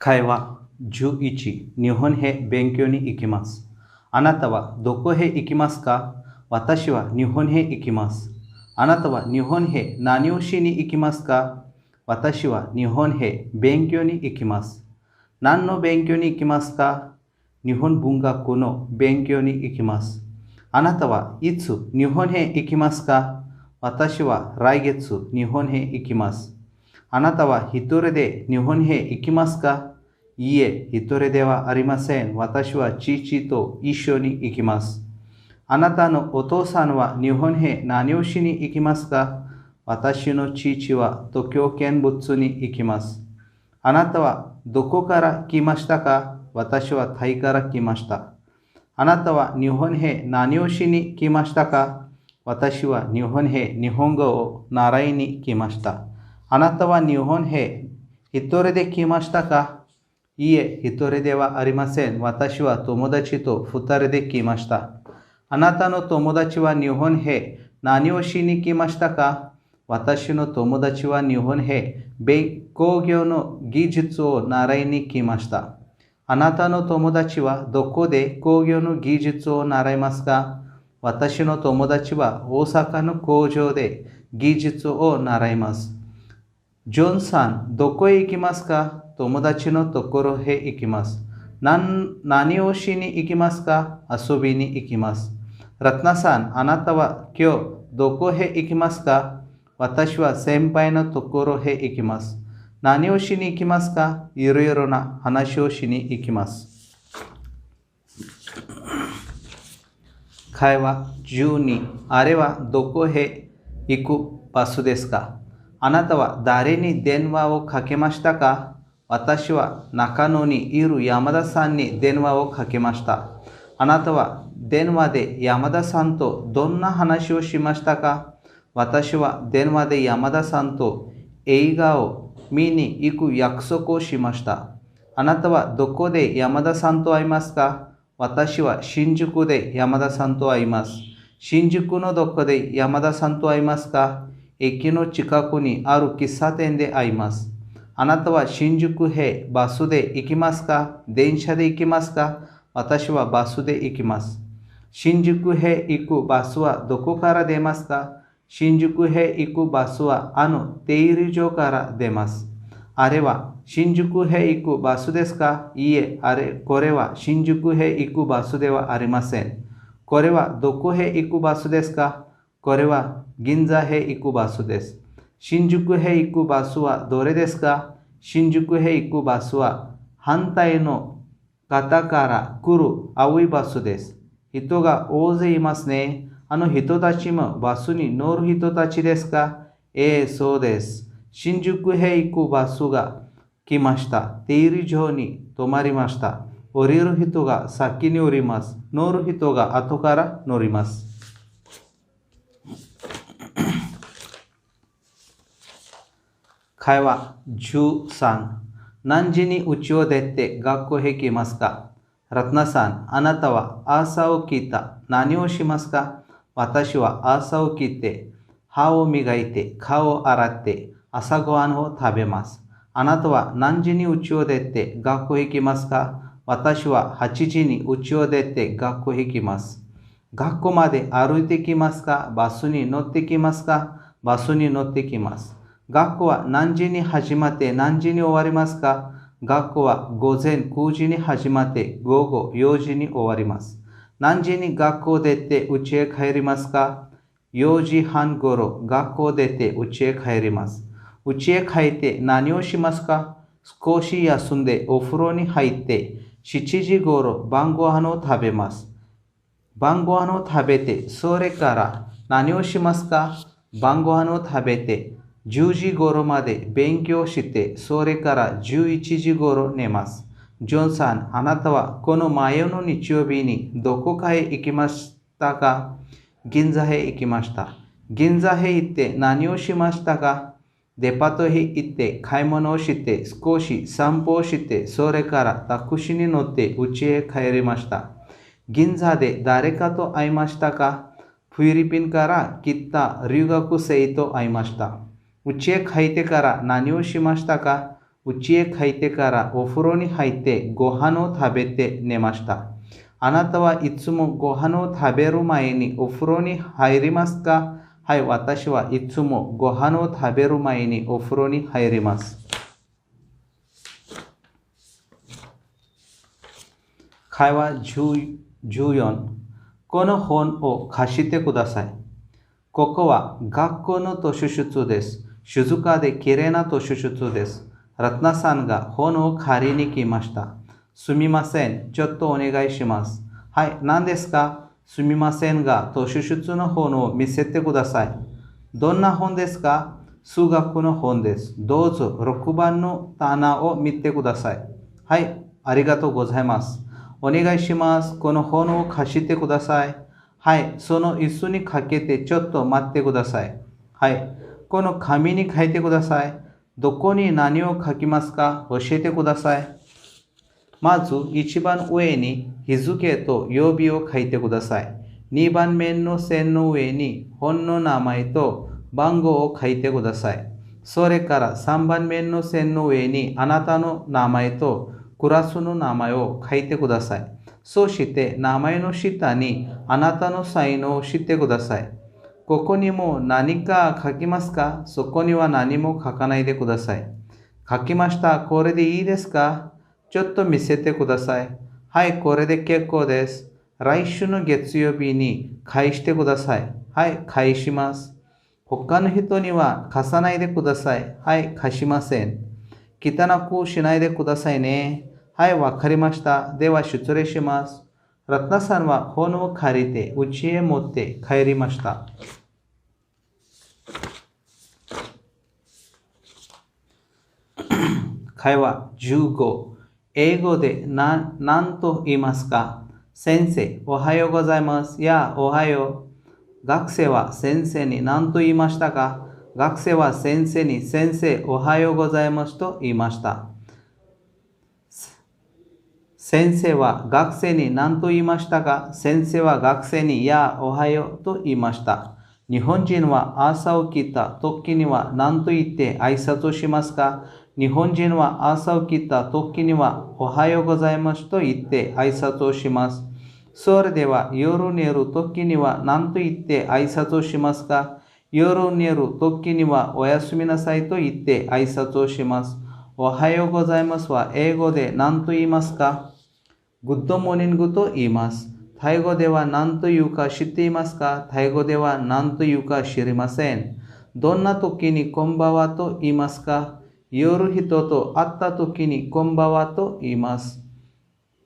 会話11日本へ勉強に行きます。あなたはどこへ行きますか？私は日本へ行きます。あなたは日本へ何をしに行きますか？私は日本へ勉強に行きます。何の勉強に行きますか？日本文学の勉強に行きます。あなたはいつ日本へ行きますか？私は来月日本へ行きます。あなたは一人で日本へ行きますか？いいえ、一人ではありません。私は父と一緒に行きます。あなたのお父さんは日本へ何をしに行きますか？私の父は東京見物に行きます。あなたはどこから来ましたか？私はタイから来ました。あなたは日本へ何をしに来ましたか？私は日本へ日本語を習いに来ました。あなたは日本へ一人で来ましたか？いいえ、一人ではありません。私は友達と二人で来ました。あなたの友達は日本へ何をしに来ましたか？私の友達は日本へ工業の技術を習いに来ました。あなたの友達はどこで工業の技術を習いますか？私の友達は大阪の工場で技術を習います。ジョンさん、どこへ行きますか？友達のところへ行きます。何をしに行きますか？遊びに行きます。ラトナさん、あなたは今日どこへ行きますか？私は先輩のところへ行きます。何をしに行きますか？いろいろな話をしに行きます。会話12、あれはどこへ行くバスですか？あなたは誰に電話をかけましたか？私は中野にいる山田さんに電話をかけました。あなたは電話で山田さんとどんな話をしましたか？私は電話で山田さんと映画を見に行く約束をしました。あなたはどこで山田さんと会いますか？私は新宿で山田さんと会います。新宿のどこで山田さんと会いますか？駅の近くにある喫茶店で会います。あなたは新宿へバスで行きますか？電車で行きますか？私はバスで行きます。新宿へ行くバスはどこから出ますか？新宿へ行くバスは出入り所から出ます。あれは新宿へ行くバスですか？いいえ、これは新宿へ行くバスではありません。これはどこへ行くバスですか？これは銀座へ行くバスです。新宿へ行くバスはどれですか？新宿へ行くバスは反対の方から来る青いバスです。人が大勢いますね。あの人たちもバスに乗る人たちですか？そうです。新宿へ行くバスが来ました。出入り場に止まりました。降りる人が先に降ります。乗る人が後から乗ります。会話13、何時に家を出て学校へ行きますか？ラトナさん、あなたは朝起きた。何をしますか？私は朝起きて、歯を磨いて、顔を洗って、朝ごはんを食べます。あなたは何時に家を出て学校へ行きますか？私は8時に家を出て学校へ行きます。学校まで歩いてきますか？バスに乗ってきますか？バスに乗ってきます。学校は何時に始まって何時に終わりますか？学校は午前9時に始まって午後4時に終わります。何時に学校出て家へ帰りますか？4時半ごろ学校出て家へ帰ります。家へ帰って何をしますか？少し休んでお風呂に入って7時ごろ晩ご飯を食べます。晩ご飯を食べてそれから何をしますか？晩ご飯を食べて10時頃まで勉強して、それから11時頃寝ます。ジョンさん、あなたはこの前の日曜日にどこかへ行きましたか？銀座へ行きました。銀座へ行って何をしましたか？デパートへ行って買い物をして、少し散歩をして、それからタクシーに乗って家へ帰りました。銀座で誰かと会いましたか？フィリピンから来た留学生と会いました。家へ帰ってから何をしましたか？うちへ帰ってからお風呂に入ってご飯を食べて寝ました。あなたはいつもご飯を食べる前にお風呂に入りますか？はい、私はいつもご飯を食べる前にお風呂に入ります。会話14。この本を貸してください。ここは学校の図書室です。静かで綺麗な図書室です。ラトナさんが本を借りに来ました。すみません。ちょっとお願いします。はい、何ですか？すみませんが、図書室の本を見せてください。どんな本ですか？数学の本です。どうぞ6番の棚を見てください。はい、ありがとうございます。お願いします。この本を貸してください。はい、その椅子にかけてちょっと待ってください。はい、この紙に書いてください。どこに何を書きますか？教えてください。まず一番上に日付と曜日を書いてください。2番目の線の上に本の名前と番号を書いてください。それから3番目の線の上にあなたの名前とクラスの名前を書いてください。そして名前の下にあなたの才能を知ってください。ここにも何か書きますか？そこには何も書かないでください。書きました。これでいいですか？ちょっと見せてください。はい、これで結構です。来週の月曜日に返してください。はい、返します。他の人には貸さないでください。はい、貸しません。汚くしないでくださいね。はい、わかりました。では失礼します。ラトナさんは本を借りて家へ持って帰りました。会話15。英語で何と言いますか？先生、おはようございます。いや、おはよう。学生は先生に何と言いましたか？学生は先生に先生、おはようございますと言いました。先生は学生に何と言いましたか？先生は学生にいや、おはようと言いました。日本人は朝起きた時には何と言って挨拶をしますか？日本人は朝起きた時にはおはようございますと言って挨拶をします。それでは夜寝る時には何と言って挨拶をしますか？夜寝る時にはおやすみなさいと言って挨拶をします。おはようございますは英語で何と言いますか？グッドモーニングと言います。タイ語では何というか知っていますか？タイ語では何というか知りません。どんな時にこんばんはと言いますか？夜人と会った時にこんばんはと言います。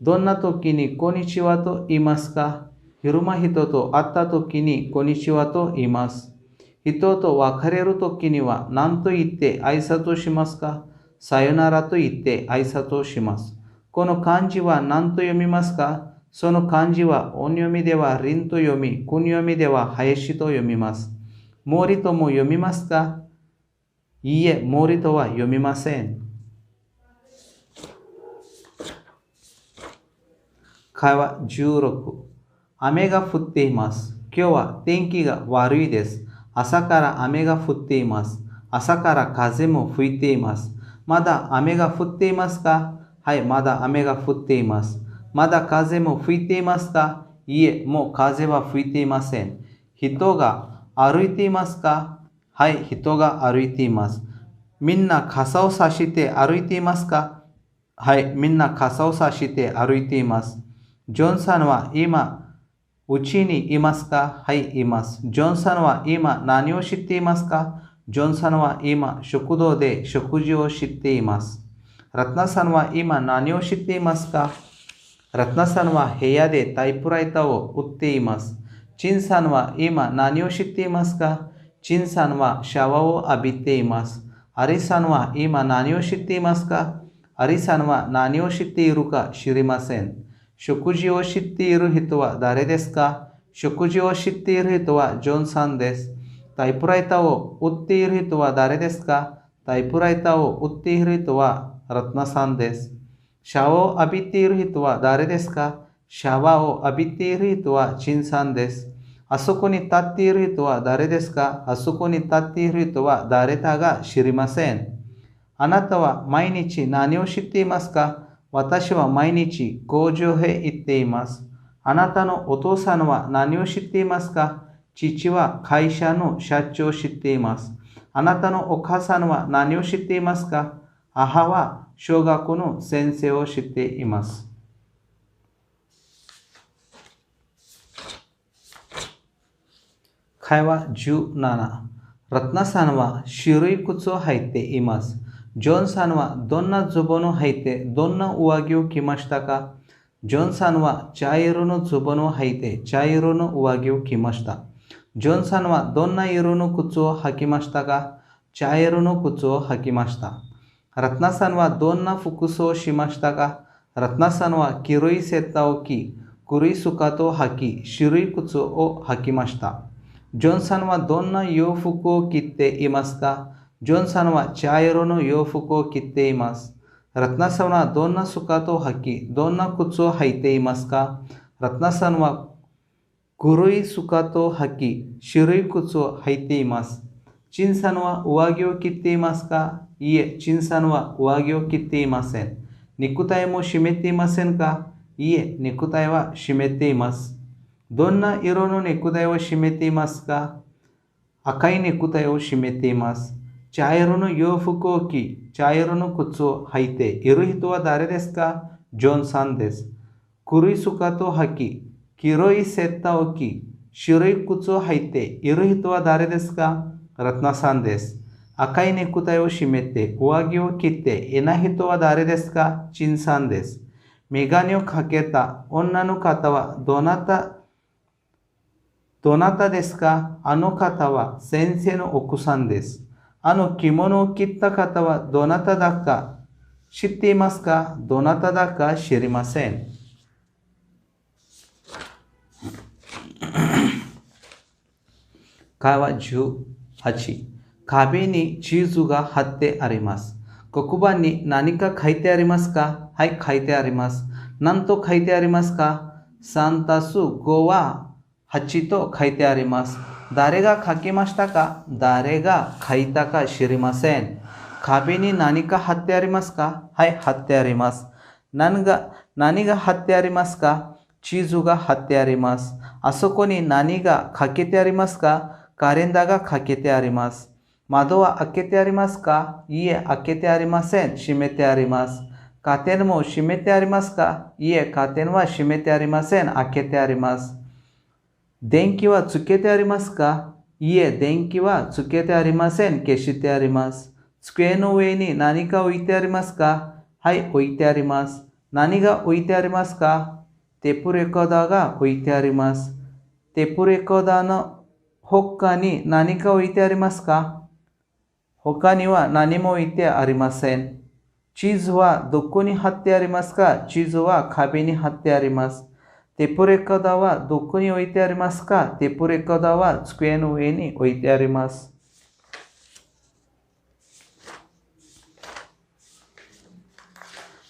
どんな時にこんにちはと言いますか？昼間人と会った時にこんにちはと言います。人と別れる時には何と言って挨拶をしますか？さよならと言って挨拶をします。この漢字は何と読みますか？その漢字は音読みでは凛と読み、訓読みでは林と読みます。森とも読みますか？いいえ、森とは読みません。会話16。雨が降っています。今日は天気が悪いです。朝から雨が降っています。朝から風も吹いています。まだ雨が降っていますか？はい、まだ雨が降っています。まだ風も吹いていますか？いいえ、もう風は吹いていません。人が歩いていますか？はい、人が歩いています。みんな傘を差して歩いていますか？はい、みんな傘を差して歩いています。ジョンさんは今、うちにいますか？はい、います。ジョンさんは今何を知っていますか？ジョンさんは今食堂で食事を知っています。ラトナさんは今何を知っていますか？ラトナさんは部屋でタイプライターを売っています。チンさんは今何を知っていますか？チンさんはシャワーを浴びています。アリさんは今何を知っていますか？アリさんは何を知っているか知りません。食事を知っている人は誰ですか？食事を知っている人はジョンさんです。タイプライターを売っている人は誰ですか？タイプライターを売っている人はラトナさんです。シャワーを浴びている人は誰ですか？シャワーを浴びている人はチンさんです。あそこに立っている人は誰ですか？あそこに立っている人は誰だか知りません。あなたは毎日何を知っていますか？私は毎日工場へ行っています。あなたのお父さんは何を知っていますか？父は会社の社長を知っています。あなたのお母さんは何を知っていますか？母は小学校の先生を知っています。会話17。ラトナさんは白い靴を履いています。ジョンさんはどんなズボンを履いてどんな上着を着ましたか？ジョンさんは茶色のズボンを履いて茶色の上着を着ました。ジョンさんはどんな色の靴を履きましたか？茶色の靴を履きました。ラトナさんはどんな服装をしましたか？ラトナさんは黒いセッターを着、黒いスカートを履き、白い靴を履きました。ジョンさんはどんな洋服を着ていますか？ジョンさんは茶色の洋服を着ています。ラトナさんはどんなスカートを履き、どんな靴を履いていますか？ラトナさんは黒いスカートを履き、白い靴を履いています。チンさんは上着を着ていますか？いいえ、チンさんは上着を着ていません。ネクタイも締めていませんか？いいえ、ネクタイは締めています。どんな色のネクタイを締めていますか？赤いネクタイを締めています。茶色の洋服を着、茶色の靴を履いている人は誰ですか？ジョンさんです。黒いスカートを履き、黒いセッターを着、白い靴を履いている人は誰ですか？ラトナさんです。赤いネクタイを締めて上着を着ていない人は誰ですか？チンさんです。メガネをかけた女の方はどなたですか？あの方は先生の奥さんです。あの着物を着た方はどなただか知っていますか？どなただか知りません。会話18。壁に地図が貼ってあります。黒板に何か書いてありますか？はい、書いてあります。何と書いてありますか？3たす5は8と書いてあります。誰が書きましたか？誰が書いたか知りません。壁に何か貼ってありますか？はい、貼ってあります。何が貼ってありますか？地図が貼ってあります。あそこに何がかけてありますか？カレンダーがかけてあります。窓は開けてありますか？いいえ、開けてありません。閉めてあります。カーテンも閉めてありますか？いいえ、カーテンは閉めてありません。開けてあります。電気はつけてありますか？いいえ、電気はつけてありません。消してあります。机の上に何か置いてありますか？はい、置いてあります。何が置いてありますか？テープレコーダーが置いてあります。テープレコーダーの他に何か置いてありますか？他には何も置いてありません。地図はどこに貼ってありますか？地図は壁に貼ってあります。テープレコーダーはどこに置いてありますか？テープレコーダーは机の上に置いてあります。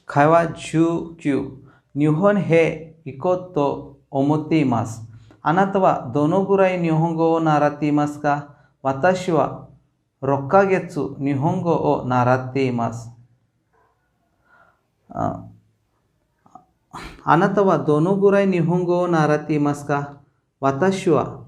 会話19。日本へ行こうと思っています。あなたはどのぐらい日本語を習っていますか？私は6ヶ月日本語を習っています。あなたはどのぐらい日本語を習っていますか？私は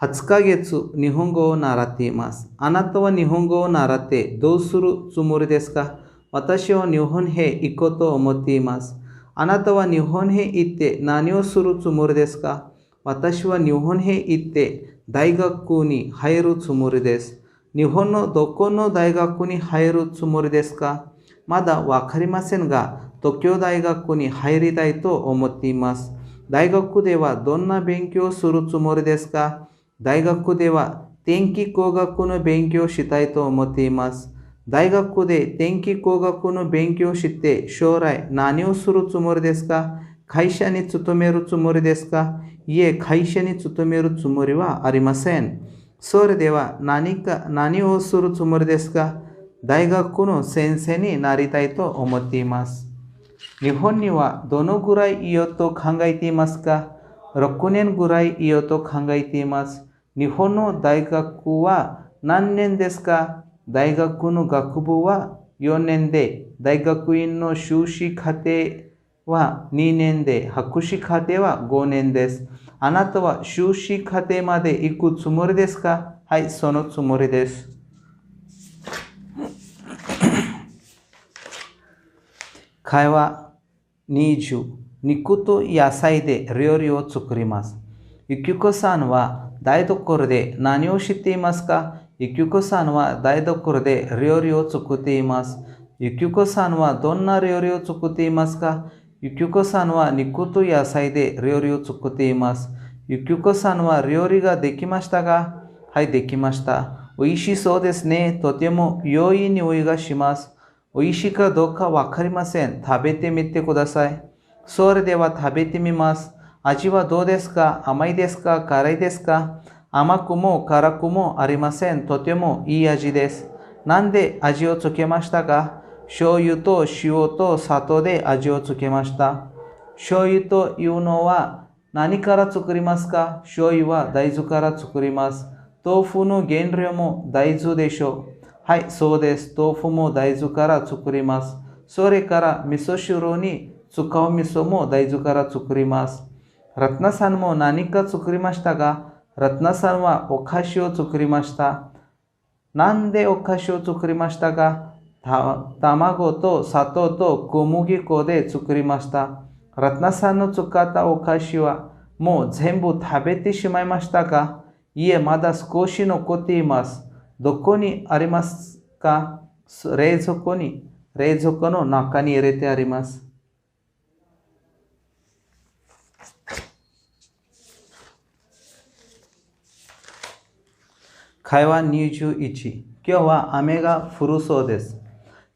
8ヶ月日本語を習っています。あなたは日本語を習ってどうするつもりですか？私は日本へ行こうと思っています。あなたは日本へ行って何をするつもりですか？私は日本へ行って大学に入るつもりです。日本のどこの大学に入るつもりですか？まだわかりませんが、東京大学に入りたいと思っています。大学ではどんな勉強をするつもりですか？大学では天気工学の勉強をしたいと思っています。大学で天気工学の勉強をして将来何をするつもりですか？会社に勤めるつもりですか？いえ、会社に勤めるつもりはありません。それでは何をするつもりですか？大学の先生になりたいと思っています。日本にはどのぐらいいようと考えていますか？6年ぐらいいようと考えています。日本の大学は何年ですか？大学の学部は4年で、大学院の修士課程は2年で、博士課程は5年です。あなたは修士課程まで行くつもりですか？はい、そのつもりです。会話20、肉と野菜で料理を作ります。ゆきこさんは台所で何をしていますか？ゆきこさんは台所で料理を作っています。ゆきこさんはどんな料理を作っていますか？ゆきこさんは肉と野菜で料理を作っています。ゆきこさんは料理ができましたか？はい、できました。おいしそうですね。とても良い匂いがします。おいしいかどうかわかりません。食べてみてください。それでは食べてみます。味はどうですか？甘いですか？辛いですか？甘くも辛くもありません。とてもいい味です。なんで味をつけましたか？醤油と塩と砂糖で味をつけました。醤油というのは何から作りますか？醤油は大豆から作ります。豆腐の原料も大豆でしょう。はい、そうです。豆腐も大豆から作ります。それから味噌汁に使う味噌も大豆から作ります。ラトナさんも何か作りましたが、ラトナさんはお菓子を作りました。なんでお菓子を作りましたか？卵と砂糖と小麦粉で作りました。ラトナさんの作ったお菓子はもう全部食べてしまいましたか？いえ、まだ少し残っています。どこにありますか？冷蔵庫の中に入れてあります。会話21、今日は雨が降るそうです。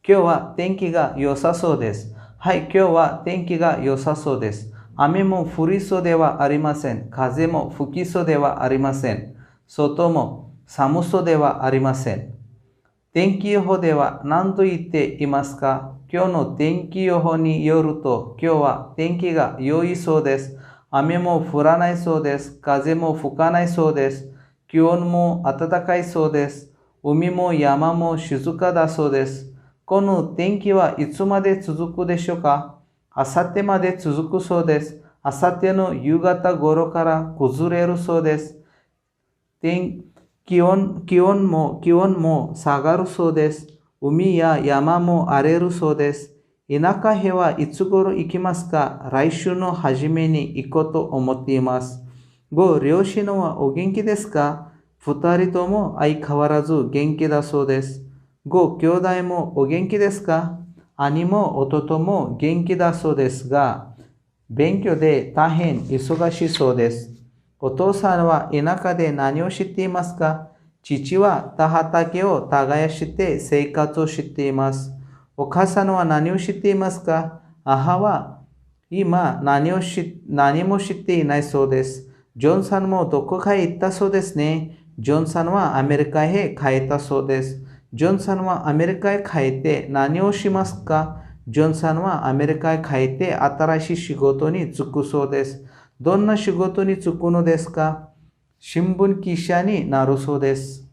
今日は天気が良さそうです。はい、今日は天気が良さそうです。雨も降りそうではありません。風も吹きそうではありません。外も寒そうではありません。天気予報では何と言っていますか？今日の天気予報によると、今日は天気が良いそうです。雨も降らないそうです。風も吹かないそうです。気温も暖かいそうです。海も山も静かだそうです。この天気はいつまで続くでしょうか？あさってまで続くそうです。あさっての夕方頃から崩れるそうです。気温も下がるそうです。海や山も荒れるそうです。田舎へはいつ頃行きますか？来週の初めに行こうと思っています。ご両親はお元気ですか？二人とも相変わらず元気だそうです。ご兄弟もお元気ですか？兄も弟も元気だそうですが、勉強で大変忙しそうです。お父さんは田舎で何をしていますか？父は田畑を耕して生活をしています。お母さんは何をしていますか？母は今何もしていないそうです。ジョンさんもどこかへ行ったそうですね。ジョンさんはアメリカへ帰ったそうです。ジョンさんはアメリカへ帰って何をしますか？ジョンさんはアメリカへ帰って新しい仕事に就くそうです。どんな仕事に就くのですか？新聞記者になるそうです。